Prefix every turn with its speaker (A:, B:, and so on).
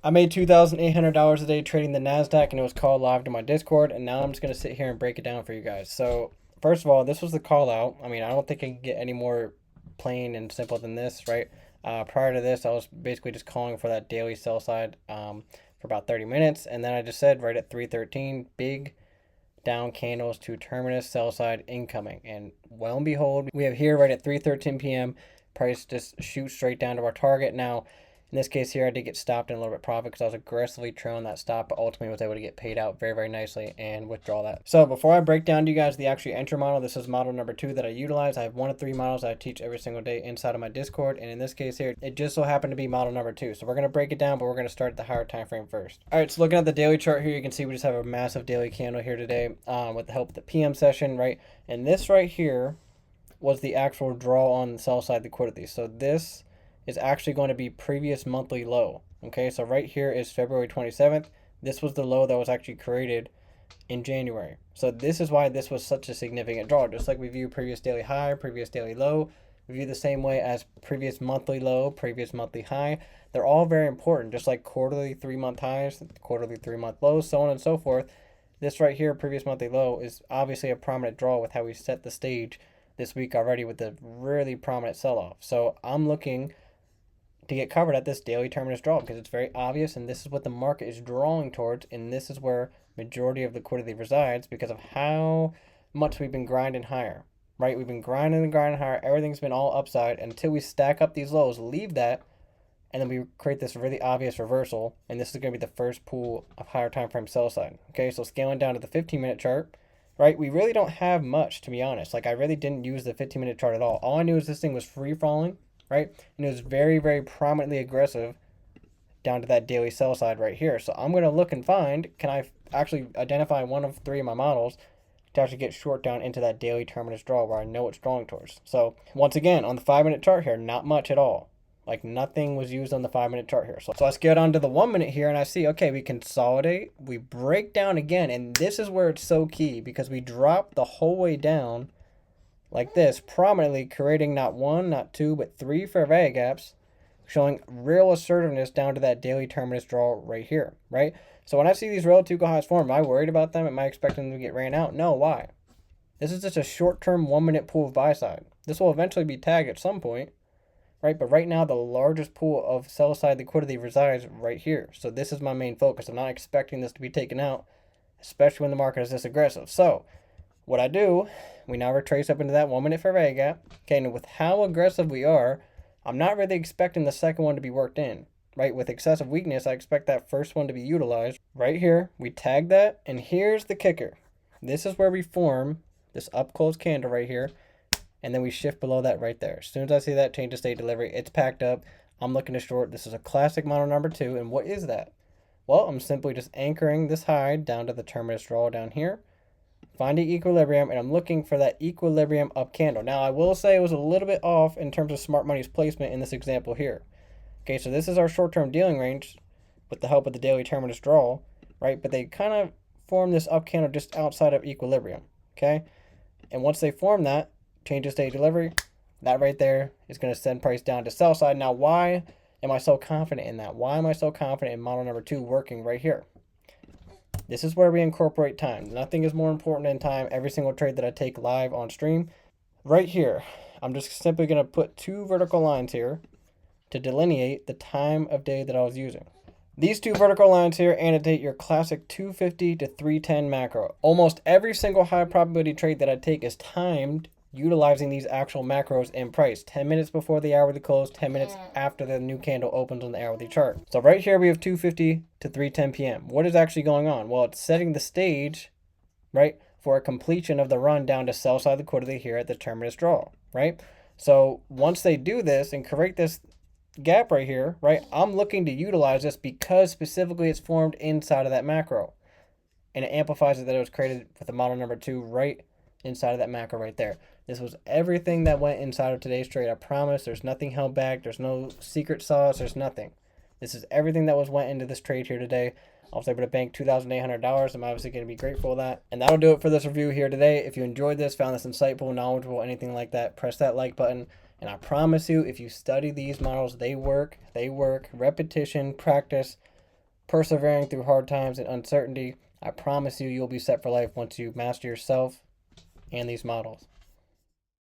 A: I made $2,800 a day trading the Nasdaq, and it was called live to my Discord. And now I'm just gonna sit here and break it down for you guys. So first of all, this was the call out. I mean, I don't think I can get any more plain and simple than this, right? Prior to this, I was basically just calling for that daily sell side for about 30 minutes, and then I just said right at 3:13, big down candles to terminus sell side incoming, and well and behold, we have here right at 3:13 p.m. price just shoots straight down to our target. Now in this case here, I did get stopped in a little bit profit because I was aggressively trailing that stop, but ultimately was able to get paid out very, very nicely and withdraw that. So before I break down to you guys the actual entry model, this is model number 2 that I utilize. I have 1 of 3 models I teach every single day inside of my Discord, and in this case here, it just so happened to be model number 2. So we're going to break it down, but we're going to start at the higher time frame first. All right, so looking at the daily chart here, you can see we just have a massive daily candle here today with the help of the PM session, right? And this right here was the actual draw on the sell side liquidity. So this is actually going to be previous monthly low. Okay, so right here is February 27th. This was the low that was actually created in January. So this is why this was such a significant draw. Just like we view previous daily high, previous daily low, we view the same way as previous monthly low, previous monthly high. They're all very important, just like quarterly 3-month highs, quarterly 3-month lows, so on and so forth. This right here, previous monthly low, is obviously a prominent draw with how we set the stage this week already with the really prominent sell-off. So I'm looking to get covered at this daily terminus draw because it's very obvious, and this is what the market is drawing towards, and this is where majority of liquidity resides because of how much we've been grinding higher, right? We've been grinding and grinding higher. Everything's been all upside until we stack up these lows, leave that, and then we create this really obvious reversal, and this is going to be the first pool of higher time frame sell side. Okay, so scaling down to the 15-minute chart, right? We really don't have much, to be honest. Like, I really didn't use the 15-minute chart at all. All I knew is this thing was free falling, right? And it was very, very prominently aggressive down to that daily sell side right here. So I'm going to look and find, can I actually identify 1 of 3 of my models to actually get short down into that daily terminus draw where I know it's drawing towards. So once again, on the 5-minute chart here, not much at all. Like, nothing was used on the 5-minute chart here. So I scale down to the 1-minute here, and I see, okay, we consolidate, we break down again, and this is where it's so key because we drop the whole way down like this, prominently creating not 1, not 2, but 3 fair value gaps, showing real assertiveness down to that daily terminus draw right here, right? So when I see these relative highs form, am I worried about them? Am I expecting them to get ran out? No, why? This is just a short-term 1-minute pool of buy side. This will eventually be tagged at some point, right? But right now, the largest pool of sell side liquidity resides right here. So this is my main focus. I'm not expecting this to be taken out, especially when the market is this aggressive. So what I do, we now retrace up into that 1-minute fair value gap. Okay, and with how aggressive we are, I'm not really expecting the second one to be worked in, right? With excessive weakness, I expect that first one to be utilized. Right here, we tag that, and here's the kicker. This is where we form this up close candle right here, and then we shift below that right there. As soon as I see that change of state delivery, it's packed up. I'm looking to short. This is a classic model number 2, and what is that? Well, I'm simply just anchoring this high down to the terminus draw down here, finding equilibrium, and I'm looking for that equilibrium up candle. Now, I will say it was a little bit off in terms of smart money's placement in this example here. Okay, so this is our short-term dealing range with the help of the daily terminus draw, right? But they kind of form this up candle just outside of equilibrium, okay? And once they form that, change of state delivery, that right there is going to send price down to sell side. Now, why am I so confident in that? Why am I so confident in model number 2 working right here? This is where we incorporate time. Nothing is more important than time. Every single trade that I take live on stream. Right here, I'm just simply going to put 2 vertical lines here to delineate the time of day that I was using. These 2 vertical lines here annotate your classic 250 to 310 macro. Almost every single high probability trade that I take is timed utilizing these actual macros in price. 10 minutes before the hourly close, 10 minutes after the new candle opens on the hourly chart. So right here we have 2:50 to 3:10 p.m. What is actually going on? Well, it's setting the stage, right, for a completion of the run down to sell side liquidity here at the terminus draw, right? So once they do this and create this gap right here, right, I'm looking to utilize this because specifically it's formed inside of that macro. And it amplifies it that it was created with the model number 2 right inside of that macro right there. This was everything that went inside of today's trade. I promise there's nothing held back. There's no secret sauce. There's nothing. This is everything that went into this trade here today. I was able to bank $2,800. I'm obviously going to be grateful for that. And that'll do it for this review here today. If you enjoyed this, found this insightful, knowledgeable, anything like that, press that like button. And I promise you, if you study these models, they work. They work. Repetition, practice, persevering through hard times and uncertainty. I promise you, you'll be set for life once you master yourself and these models.